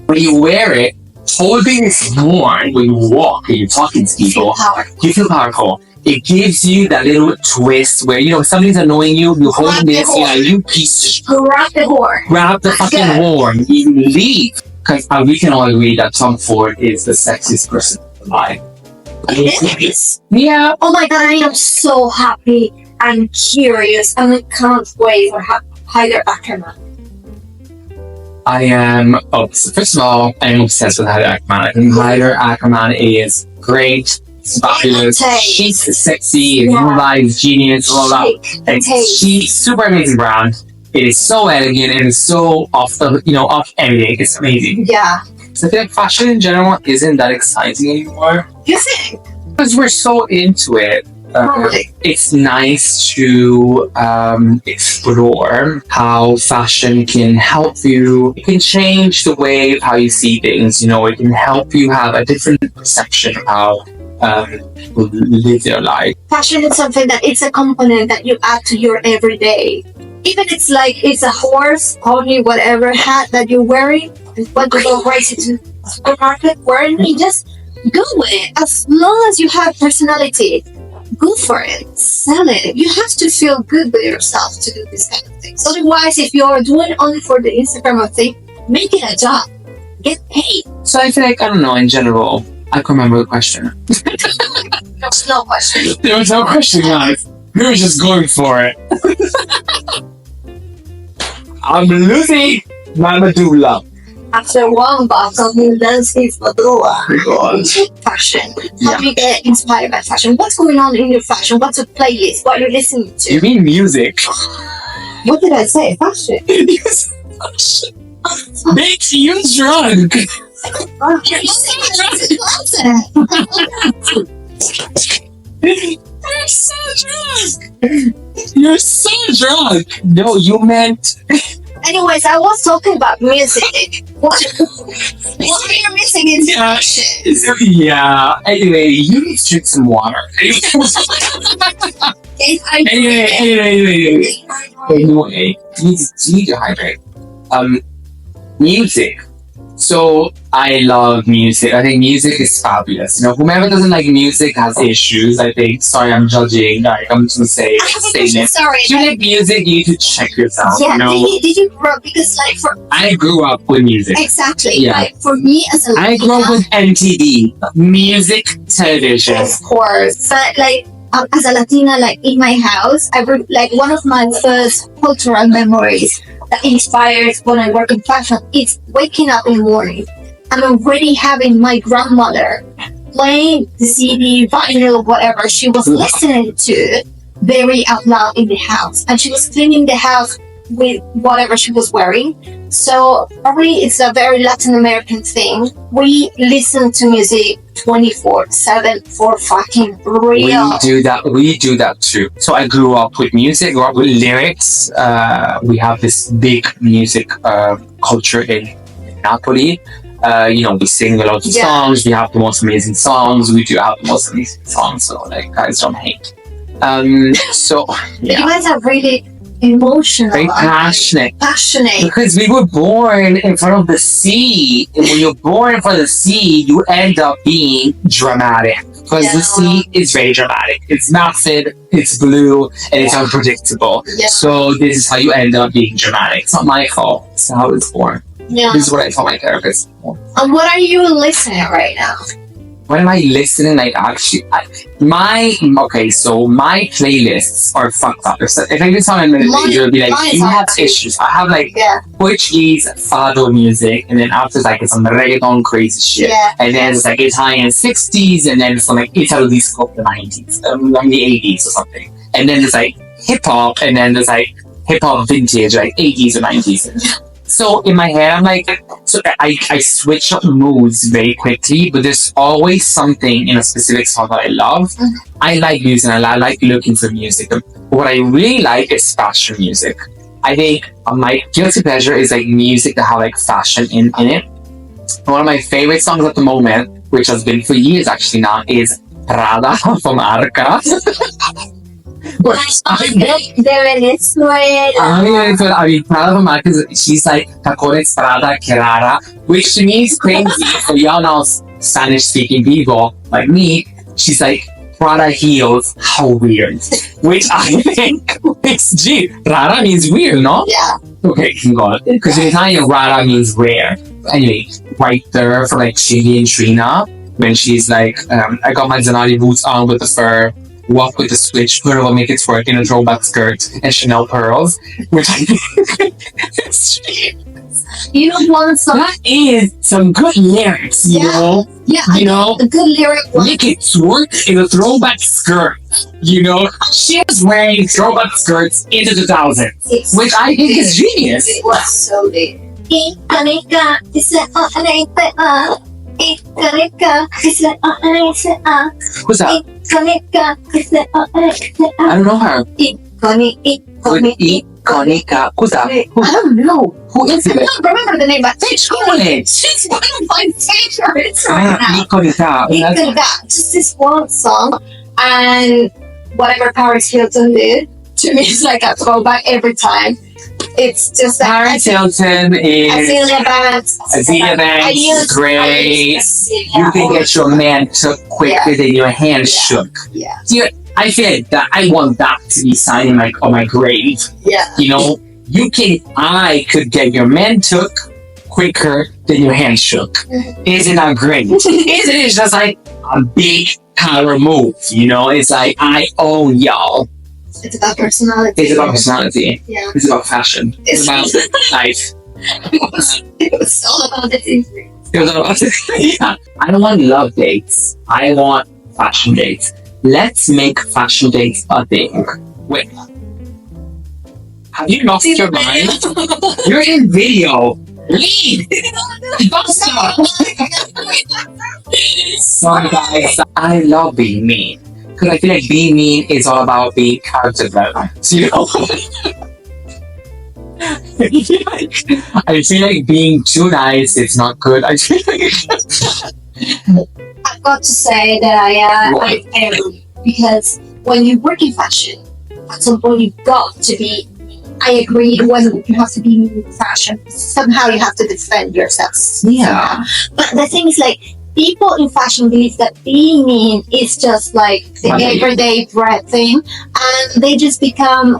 when you wear it, holding this worn when you walk and you're talking to people, you feel powerful. It gives you that little twist where, you know, if somebody's annoying you, you hold this, you know, you piece of grab the horn. Grab the fucking horn. You leave. Because we can all agree that Tom Ford is the sexiest person alive. Yeah. Oh my god, I am so happy and curious, and I can't wait for Hyder Ackerman. I am first of all, I'm obsessed with Hyder Ackerman. I think Hyder Ackerman is great, fabulous, chic, sexy, vibes, genius, all that. And she's super amazing brand. It is so elegant and it's so off everything. It's amazing. Yeah. So I feel like fashion in general isn't that exciting anymore. You think? Because we're so into it. It's nice to explore how fashion can help you. It can change the way of how you see things. You know, it can help you have a different perception of how people live their life. Fashion is something that it's a component that you add to your everyday. Even it's like it's a horse, pony, whatever hat that you're wearing. When you go right into the supermarket wearing it, just go with it. As long as you have personality, go for it. Sell it. You have to feel good with yourself to do this kind of things. Otherwise, if you're doing it only for the Instagram thing, make it a job. Get paid. So I feel like, I don't know, in general, I can remember the question. There's no question. There was no question, guys. We were just going for it. I'm Lucy Mamadula. After one box of new dances, fashion. How do you get inspired by fashion? What's going on in your fashion? What's your playlist? What are you listening to? You mean music? What did I say? Fashion. Makes you drunk. You're so drunk. You're so drunk. No, you meant. Anyways, I was talking about music. What are you missing in fashion? Yeah. Anyway, you need to drink some water. Anyway, you need to hydrate. Music. So I love music. I think music is fabulous. You know, whomever doesn't like music has issues. I think. Sorry, I'm judging. Like, I'm just gonna say this. Sorry. If you like music, you need to check yourself. Yeah. You know? Did you grow up? Because like I grew up with music. Exactly. Yeah. Like for me as a Latina, I grew up with MTV, music television. Of course. But like as a Latina, like in my house, like one of my first cultural memories that inspires when I work in fashion is waking up in the morning and already having my grandmother playing the CD, vinyl, whatever she was listening to very out loud in the house. And she was cleaning the house with whatever she was wearing. So probably it's a very Latin American thing. We listen to music 24/7 for fucking real. We do that too. So I grew up with music, grew up with lyrics. We have this big music culture in Napoli. We sing a lot of songs. We have the most amazing songs. We do have the most amazing songs. So like, guys, don't hate. You guys are really emotional, very passionate because we were born in front of the sea, and when you're born in front of the sea, you end up being dramatic because the sea is very dramatic. It's massive, it's blue, and it's unpredictable. So this is how you end up being dramatic. It's not my fault. It's how it's born. This is what I tell my therapist. And what are you listening right now? What am I listening? Like, actually, my playlists are fucked up. If I do something in the you'll be like, you have issues. I have like Portuguese fado music, and then after like it's some reggaeton crazy shit, and then it's like Italian 60s, and then it's like Italo disco the 90s, the 80s or something, and then it's like hip hop, and then there's like hip hop vintage, like 80s or 90s. So in my head, I'm like, so I switch up moods very quickly, but there's always something in a specific song that I love. I like music, and I like looking for music. But what I really like is fashion music. I think my guilty pleasure is like music that have like fashion in it. One of my favorite songs at the moment, which has been for years actually now, is Prada from Arca. Prada from Arca, she's like tacones Prada Kerara, which to me is crazy. For y'all know Spanish speaking people like me, she's like Prada heels, how weird. Which I think is Rara means weird, no? Yeah. Okay, go on. Because in Italian, Rara means rare. Anyway, right there for like Chili and Trina, when she's like, I got my Zanardi boots on with the fur, walk with the switch, put will make it twerk in a throwback skirt and Chanel pearls, which I think is you know one song that is some good lyrics, you know? Yeah, a good lyric. Make it twerk in a throwback skirt, you know? She was wearing throwback skirts into the thousands, which I think is genius. It was so big. Who's that? I don't know her. Iconica. Who's that? I don't know. Who is it? I don't remember the name, but She's one of my favorites right now. Iconica. Just this one song, and whatever Paris Hilton did, to me it's like a throwback every time. It's just that Paris Hilton is Avila Banks, Grace. You can get your man took quicker than your hand shook. Yeah. I feel that I want that to be signed on my grave. Yeah. You know, I could get your man took quicker than your hand shook. Isn't that great? Isn't it just like a big power move? You know, it's like I own y'all. It's about personality. It's about personality. Yeah. It's about fashion. It's about life. It was all about the things. It was about yeah. I don't want love dates. I want fashion dates. Let's make fashion dates a thing. Wait. Have you lost your mind? You're in video. Leave! Sorry guys. I love being mean. Because I feel like being mean is all about being character development. You know? I feel like being too nice is not good. I feel like I've got to say that I am, because when you work in fashion, at some point you've got to be. I agree. When you have to be in fashion, somehow you have to defend yourself. Yeah. But the thing is, like, people in fashion believe that being mean is just like the everyday bread thing, and they just become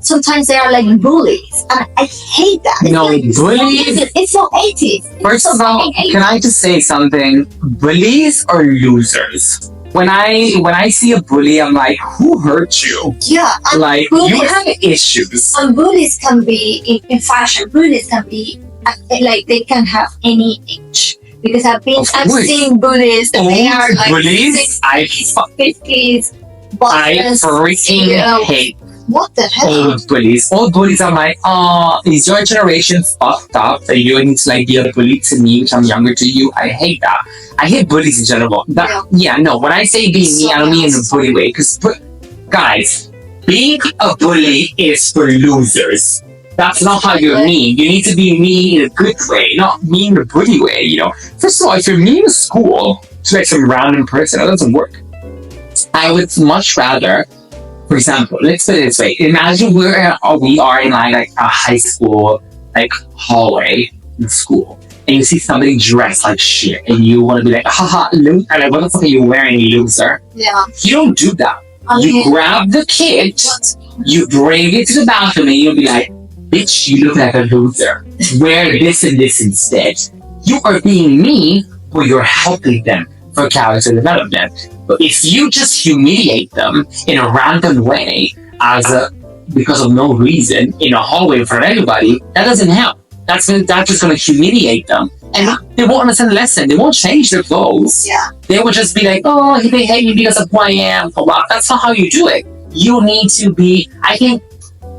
sometimes they are like bullies, and I hate that. No, bullies. It's so 80s. First of all, can I just say something? Bullies are losers. When I see a bully, I'm like, who hurt you? Yeah, like you have issues. And bullies can be in fashion. Bullies can be like they can have any age. Because I've seen bullies that they are like bullies. 60s, 50s. I freaking hate What the hell? Old bullies. Old bullies are like, oh, is your generation fucked up that you need to like be a bully to me, which I'm younger to you? I hate that. I hate bullies in general. No. When I say being me, I don't mean in a bully way. Because, guys, being a bully is for losers. That's not how you're mean. You need to be mean in a good way, not mean in a bully way, you know. First of all, if you're mean in school to like some random person, that doesn't work. I would much rather, for example, let's put it this way. Imagine we are in like a high school like hallway in school, and you see somebody dressed like shit, and you want to be like, haha, loser. Like, what the fuck are you wearing, loser? Yeah. You don't do that. You grab the kid, you bring it to the bathroom, and you'll be like, bitch, you look like a loser. Wear this and this instead. You are being mean, but you're helping them for character development. But if you just humiliate them in a random way, because of no reason, in a hallway in front of everybody, that doesn't help. That's just going to humiliate them. And they won't understand the lesson. They won't change their clothes. Yeah. They will just be like, oh, they hate me because of who I am. That's not how you do it. You need to be, I think,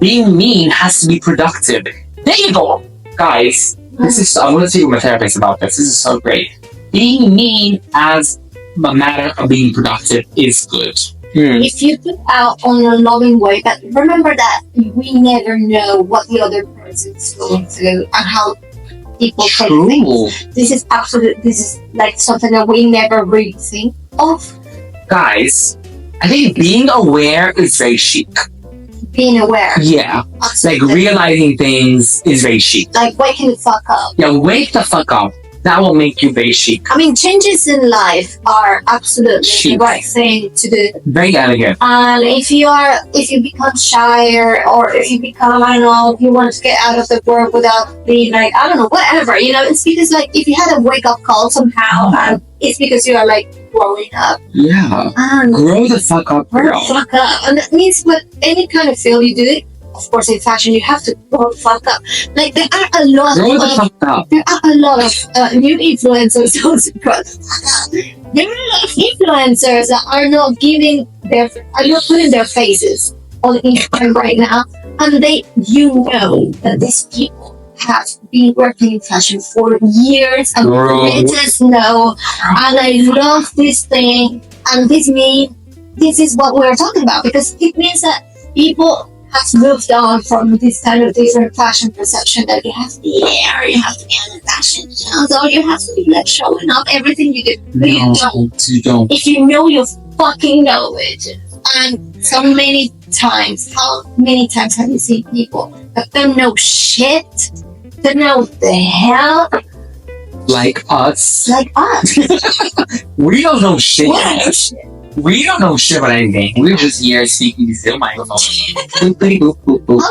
being mean has to be productive. There you go. Guys, I'm going to see with my therapist about this. This is so great. Being mean as a matter of being productive is good. If you put out on a loving way, but remember that we never know what the other person's going through and how people take things. This is like something that we never really think of. Guys, I think being aware is very chic. Being aware. Yeah. Absolutely. Like realizing things is very chic. Like waking the fuck up. Yeah, wake the fuck up. That will make you very chic. I mean, changes in life are absolutely chic. The right thing to do. Very elegant. And if you become shy or if you become, I don't know, you want to get out of the world without being like, I don't know, whatever, you know, it's because like if you had a wake up call somehow, and it's because you are like growing up. Yeah. Grow the fuck up, girl. Grow the fuck up. And that means with any kind of field you do, of course, in fashion, you have to grow the fuck up. Like there are a lot of new influencers. There are a lot of influencers that are not putting their faces on Instagram right now, and you know that these people have been working in fashion for years, and creators know, and I love this thing, and this is what we're talking about, because it means that people has moved on from this kind of different fashion perception that you have to be there, you have to be on the fashion shows, or you have to be like showing up everything you do. No, you don't. If you know, you fucking know it. And so many times, how many times have you seen people that don't know shit, don't know the hell? Like us. Like us. We don't know shit. We don't know shit. We don't know shit about anything. We're just here speaking to the microphone.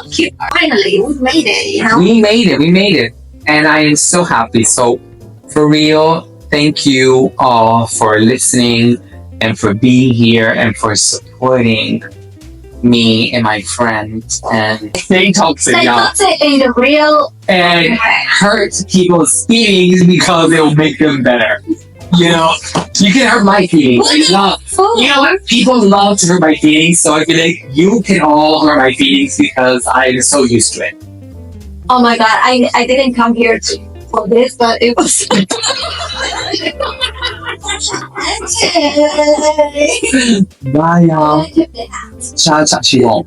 Okay, finally, we made it, you know? We made it. And I am so happy. So, for real, thank you all for listening and for being here and for supporting me and my friends. And stay toxic, Stay toxic in the real and hurt people's feelings because it will make them better. You know, you can hurt my feelings. You know what? People love to hurt my feelings, so I feel like you can all hurt my feelings because I'm so used to it. Oh my god, I didn't come here for this, but it was. Bye, y'all. Ciao, ciao, ciao.